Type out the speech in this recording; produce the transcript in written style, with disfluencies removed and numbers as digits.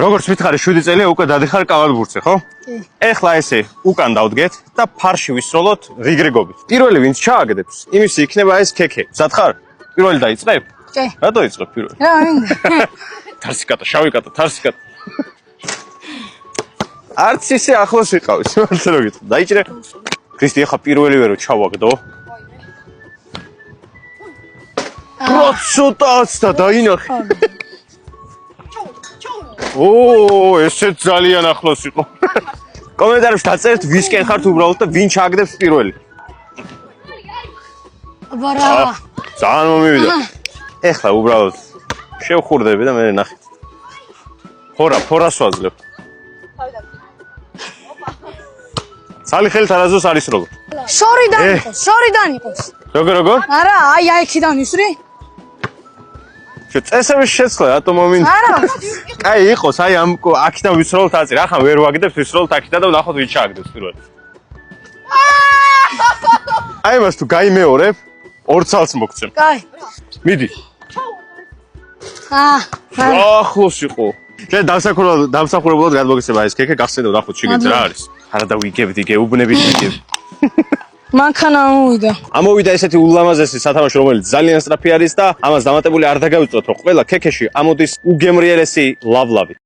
როგორც მითხარი 7 წელია უკვე დადიხარ კალათბურთზე, ხო? კი. ეხლა ესე უკან დავდგეთ და ფარში ვისროლოთ რიგრიგობით. პირველი ვინც ჩააგდებს, იმისი იქნება ეს ქექე. მზად ხარ? პირველი დაიწყებ? კი. რატო იწყებ პირველი? რა მინდა? თარსი კატა, შავი კატა, თარსი კატა. არც ისე ახლოს იყავი, სიმართლე რომ გითხრა. დაიჭრე. ქრისტი, ეხლა პირველივე რომ ჩავაგდო. როცოტაც და დაინახე. ესეც ძალიან ახლოს იყო. კომენტარებში დაწერთ ვისკენ ხართ უბრალოდ და ვინ ჩააგდებს პირველი. აბარა. ძალიან მომივიდა. ეხლა უბრალოდ შევხურდები და მე ნახე. ფორას ვაძლევ. ცალი ხელით არასდროს არის როგორ. შორიდან იყოს. როგორ? არა, აი აქედან ისრი. წესები შეცვალე, რატომ მომინდა? არა. აი იყოს, აი ამ აქედან ვისროლოთ აწერ, ახლა ვერ ვაგდებს, ვისროლოთ აქედან და ვნახოთ ვინ ჩააგდებს პირველად. აი მას თუ გაიმეორებ, 2 ცალს მოგცემ. კაი. მიდი. ახლოს იყო. შენ დამსახურებულად გადმოგეცემა ეს ქექე, გახსენდო ნახოთ შიგნით რა არის. არა და ვიგებდი, გეუბნებით ვიგებ. მანქანა ამოვიდა. ამოვიდა ესეთი ულამაზესი სათამაშო, რომელიც ძალიან სწრაფი არის და ამას დამატებული არ დაგავიწყოთ, რომ ყველა ქექეში ამოდის უგემრიელესი ლავლავი.